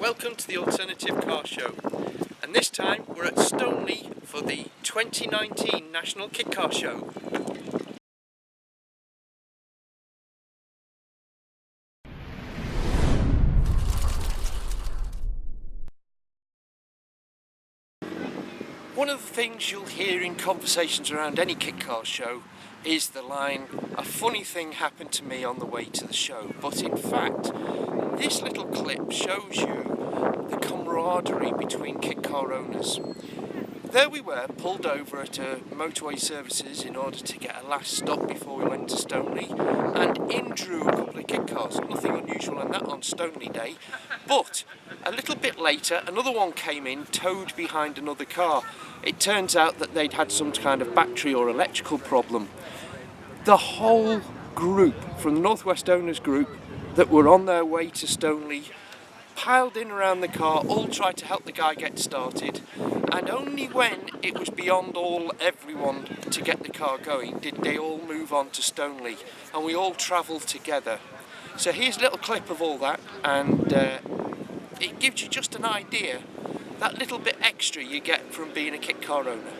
Welcome to the Alternative Car Show, and this time we're at Stoneleigh for the 2019 National Kit Car Show. One of the things you'll hear in conversations around any kit car show is the line, "A funny thing happened to me on the way to the show." But in fact, this little clip shows you the camaraderie between kit car owners. There we were, pulled over at motorway services in order to get a last stop before we went to Stoneleigh, and in drew a couple of kit cars. Nothing unusual in that on Stoneleigh Day, but a little bit later another one came in, towed behind another car. It turns out that they'd had some kind of battery or electrical problem. The whole group from the Northwest Owners Group that were on their way to Stoneleigh piled in around the car, all tried to help the guy get started, and only when it was beyond everyone to get the car going did they all move on to Stoneleigh, and we all travelled together. So here's a little clip of all that, and it gives you just an idea, that little bit extra you get from being a kit car owner.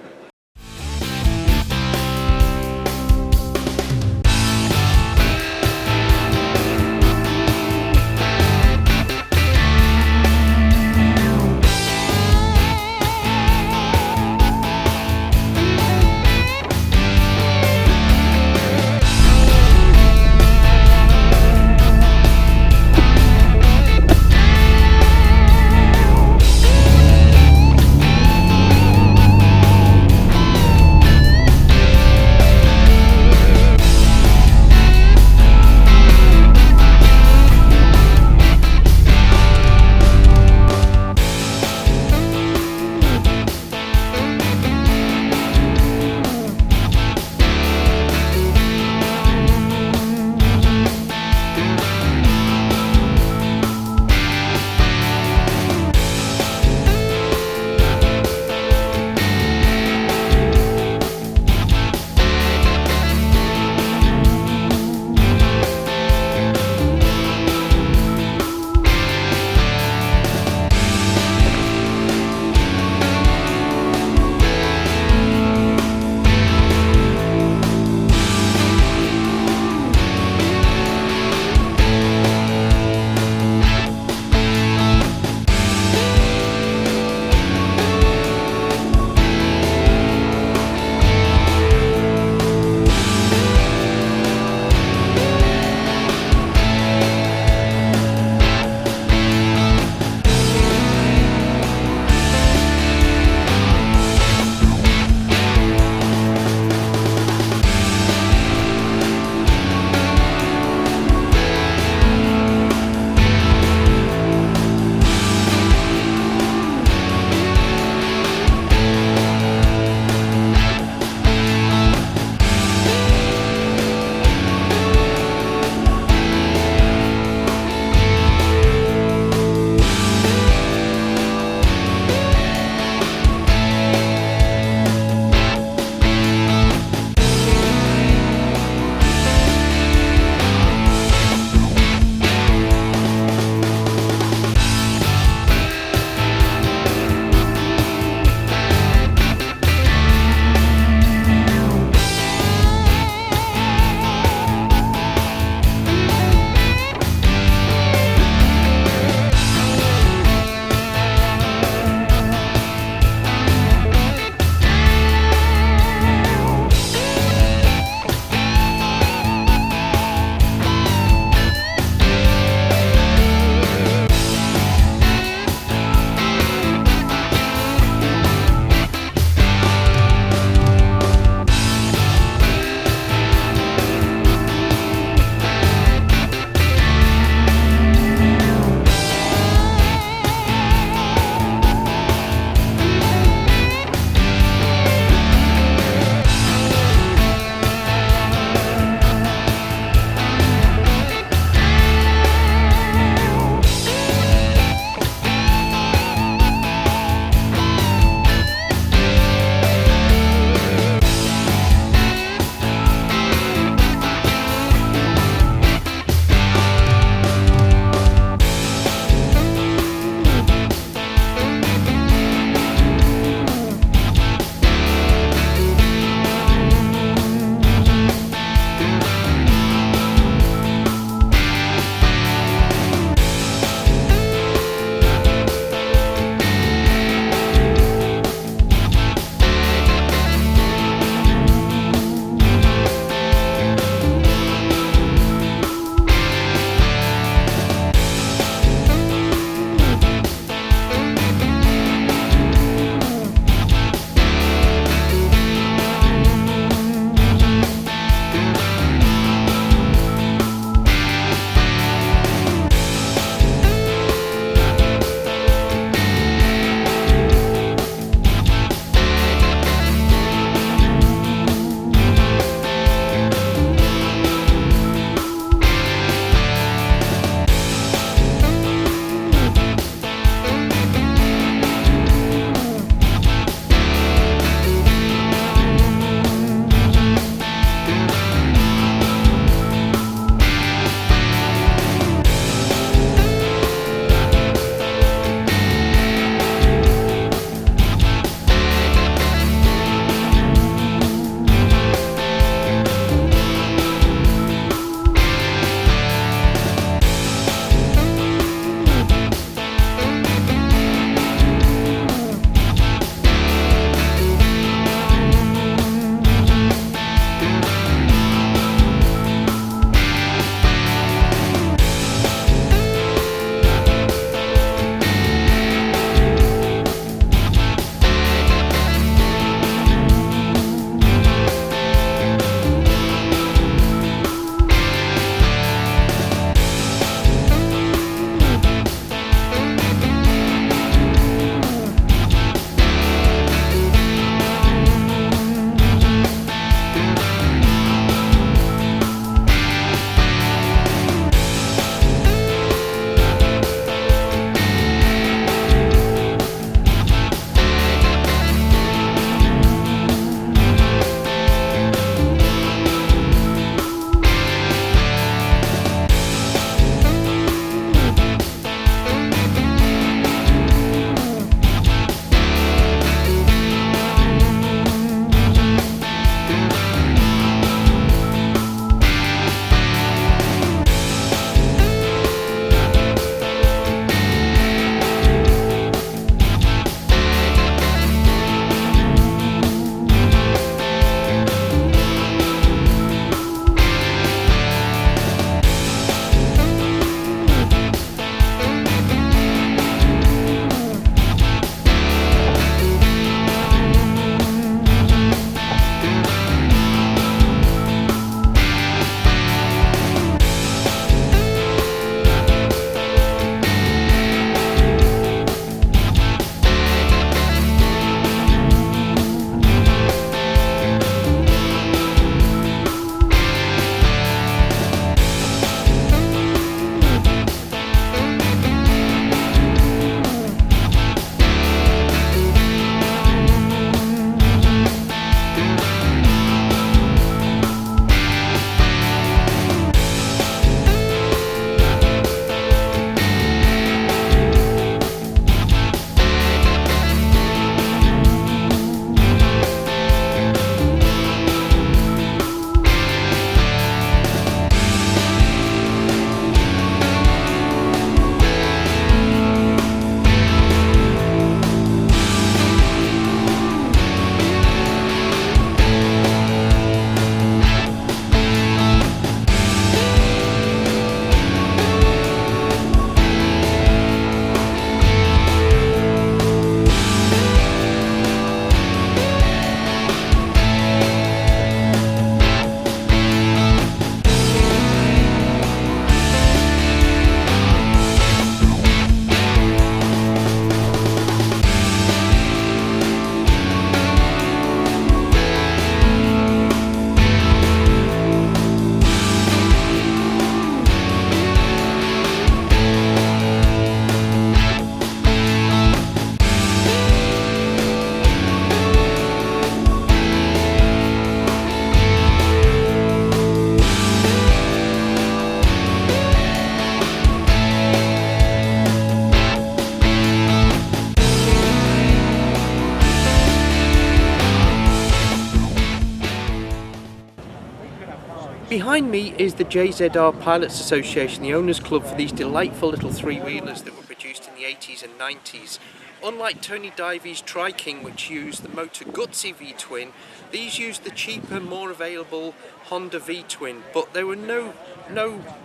Behind me is the JZR Pilots Association, the owners club for these delightful little three-wheelers that were produced in the 80s and 90s. Unlike Tony Divey's Tri-King, which used the Motor Guzzi V-twin, these used the cheaper, more available Honda V-twin, but they were no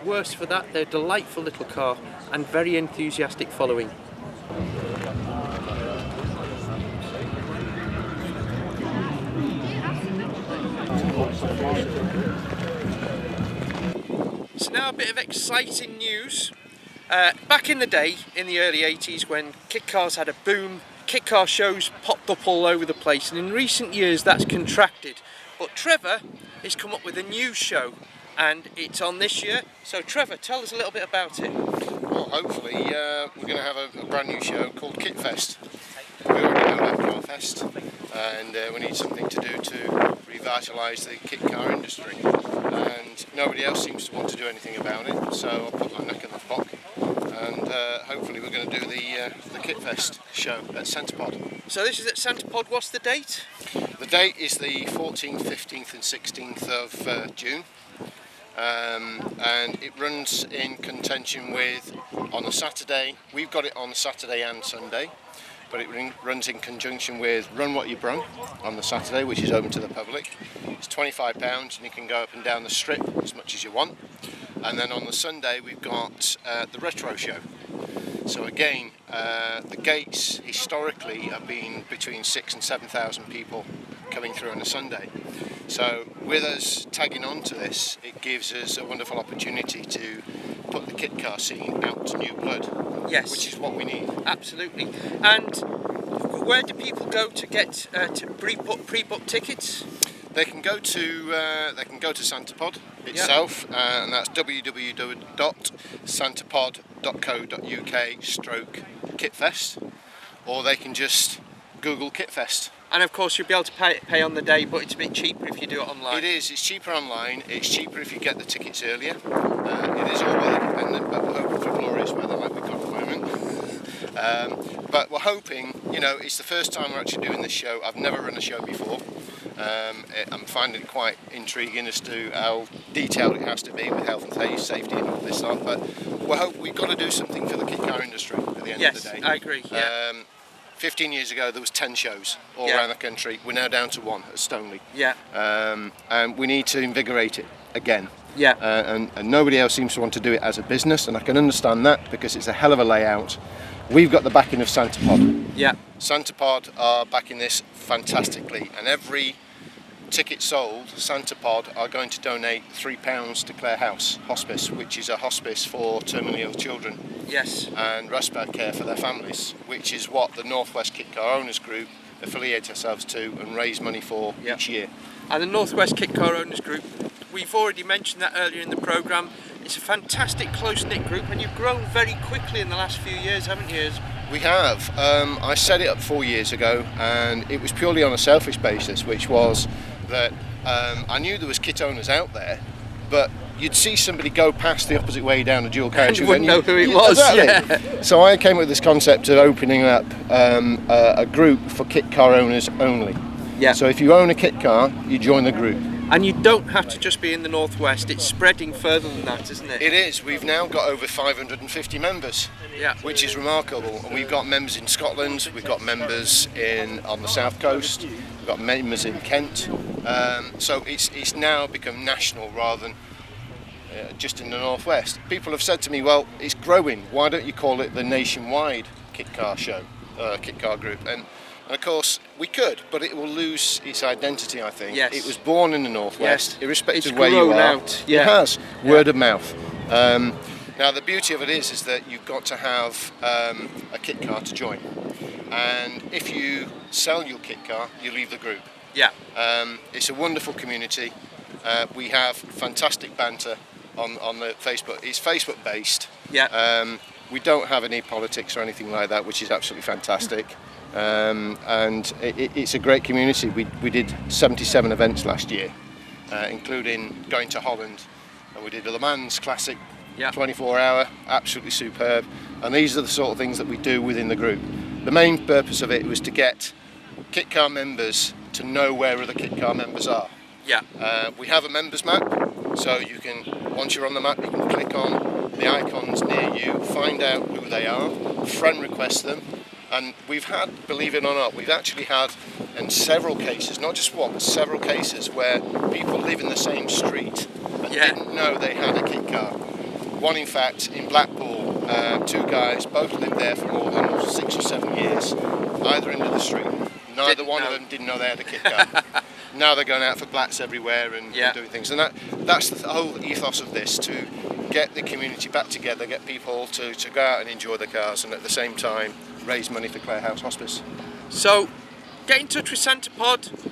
worse for that. They're a delightful little car and very enthusiastic following. So now a bit of exciting news. Back in the day, in the early 80s, when kit cars had a boom, kit car shows popped up all over the place, and in recent years that's contracted. But Trevor has come up with a new show, and it's on this year. So Trevor, tell us a little bit about it. Well, hopefully we're going to have a brand new show called Kit Fest. We already know about Car Fest, and we need something to do to revitalise the kit car industry. And nobody else seems to want to do anything about it, so I'll put my neck in the block, and hopefully we're going to do the Kit Fest show at Centrepod. So this is at Centrepod. What's the date? The date is the 14th, 15th and 16th of June. And it runs in contention with, on a Saturday, we've got it on Saturday and Sunday, but it runs in conjunction with Run What You Brung on the Saturday, which is open to the public. It's £25 and you can go up and down the strip as much as you want. And then on the Sunday we've got the Retro Show. So again, the gates historically have been between 6,000 and 7,000 people coming through on a Sunday. So with us tagging on to this, it gives us a wonderful opportunity to put the kit car scene out to new blood. Yes. Which is what we need. Absolutely. And where do people go to get to pre-book tickets? They can go to Centrepod itself, and that's www.centrepod.co.uk/kitfest, or they can just Google Kitfest. And of course you'll be able to pay on the day, but it's a bit cheaper if you do it online. It is. It's cheaper online. It's cheaper if you get the tickets earlier. It is all weather dependent, but we're hoping for glorious weather like we've got at the moment. But we're hoping, you know, it's the first time we're actually doing this show. I've never run a show before. I'm finding it quite intriguing as to how detailed it has to be with health and safety and all this stuff. But we've got to do something for the kit car industry at the end of the day. Yes, I agree. Yeah. 15 years ago there was 10 shows all around the country. We're now down to one at Stoneleigh. Yeah. And we need to invigorate it again. Yeah. And nobody else seems to want to do it as a business, and I can understand that because it's a hell of a layout. We've got the backing of Centrepod. Yeah. Centrepod are backing this fantastically, and every ticket sold, Centrepod are going to donate £3 to Clare House Hospice, which is a hospice for terminally ill children. Yes. And respite care for their families, which is what the Northwest Kit Car Owners Group affiliate ourselves to and raise money for each year. And the Northwest Kit Car Owners Group, we've already mentioned that earlier in the programme. It's a fantastic close-knit group, and you've grown very quickly in the last few years, haven't you? We have. I set it up 4 years ago, and it was purely on a selfish basis, which was that I knew there was kit owners out there, but you'd see somebody go past the opposite way down a dual carriage. And you wouldn't know who it was. Exactly. Yeah. So I came up with this concept of opening up a group for kit car owners only. Yeah. So if you own a kit car, you join the group. And you don't have to just be in the Northwest, it's spreading further than that, isn't it? It is. We've now got over 550 members, which is remarkable. And we've got members in Scotland, we've got members on the South Coast, we've got members in Kent. So it's now become national rather than just in the Northwest. People have said to me, well, it's growing, why don't you call it the nationwide kit car show, kit car group? And of course, we could, but it will lose its identity, I think. Yes. It was born in the Northwest, irrespective of where grown you are. Out. Yeah. It has, word of mouth. Now, the beauty of it is that you've got to have a kit car to join. And if you sell your kit car, you leave the group. Yeah. It's a wonderful community. We have fantastic banter on the Facebook. It's Facebook based. Yeah. We don't have any politics or anything like that, which is absolutely fantastic. And it's a great community. We did 77 events last year, including going to Holland, and we did a Le Mans Classic 24-hour, absolutely superb. And these are the sort of things that we do within the group. The main purpose of it was to get kit car members to know where other kit car members are. Yeah. We have a members map, So you can, once you're on the map, you can click on the icons near you, find out who they are, friend request them, and we've had, believe it or not, we've actually had in several cases, not just one, but several cases where people live in the same street and didn't know they had a kit car. One, in fact, in Blackpool, two guys both lived there for more than 6 or 7 years, either end of the street. Neither one of them didn't know they had a kit car. Now they're going out for blats everywhere and doing things, and that's the whole ethos of this, to get the community back together, get people to go out and enjoy the cars, and at the same time raise money for Clare House Hospice. So get in touch with SantaPod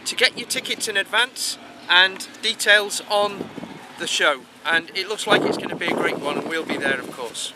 to get your tickets in advance and details on the show, and it looks like it's going to be a great one, and we'll be there, of course.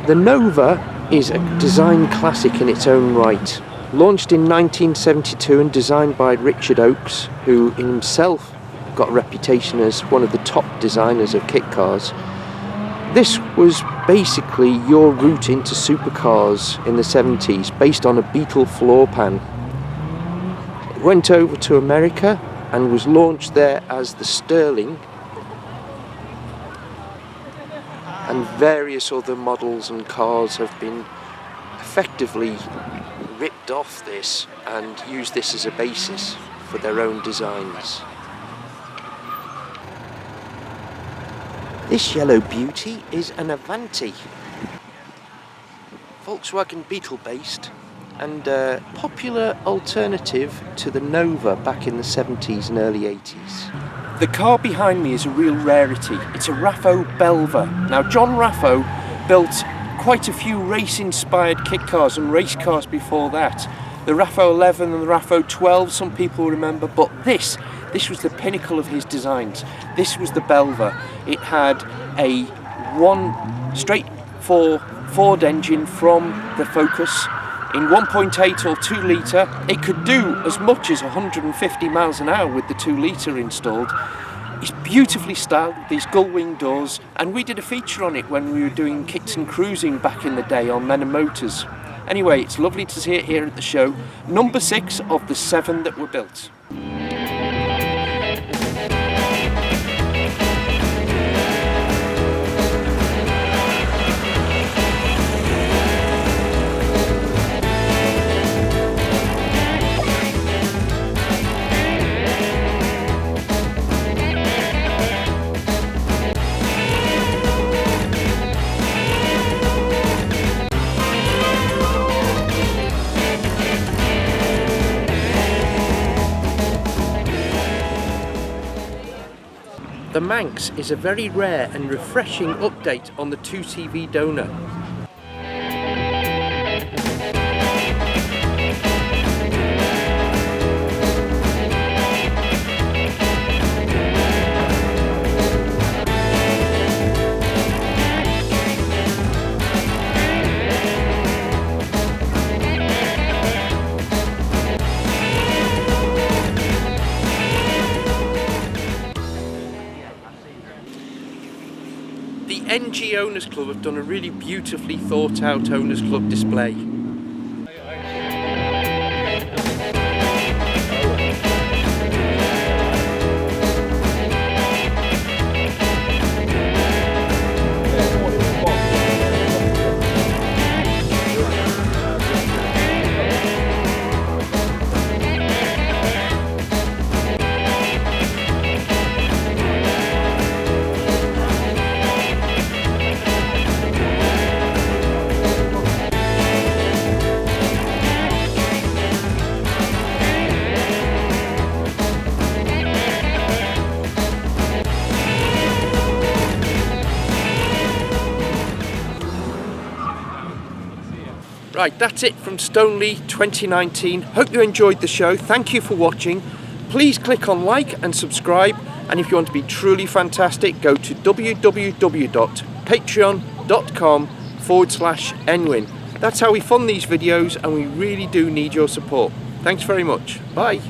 The Nova is a design classic in its own right. Launched in 1972 and designed by Richard Oakes, who himself got a reputation as one of the top designers of kit cars. This was basically your route into supercars in the 70s, based on a Beetle floor pan. It went over to America and was launched there as the Sterling, and various other models and cars have been effectively ripped off this and used this as a basis for their own designs. This yellow beauty is an Avanti, Volkswagen Beetle based, and a popular alternative to the Nova back in the 70s and early 80s. The car behind me is a real rarity. It's a Raffo Belva. Now, John Raffo built quite a few race-inspired kit cars and race cars before that. The Raffo 11 and the Raffo 12, some people remember, but this was the pinnacle of his designs. This was the Belva. It had a straight four Ford engine from the Focus in 1.8 or 2 litre. It could do as much as 150 miles an hour with the 2 litre installed. It's beautifully styled with these gull-wing doors, and we did a feature on it when we were doing kits and cruising back in the day on Men and Motors. Anyway, it's lovely to see it here at the show. Number 6 of the 7 that were built. The Manx is a very rare and refreshing update on the 2CV donor. The NG Owners Club have done a really beautifully thought out Owners Club display. Right, that's it from Stoneleigh 2019. Hope you enjoyed the show. Thank you for watching. Please click on like and subscribe. And if you want to be truly fantastic, go to www.patreon.com/Nwin. That's how we fund these videos, and we really do need your support. Thanks very much. Bye.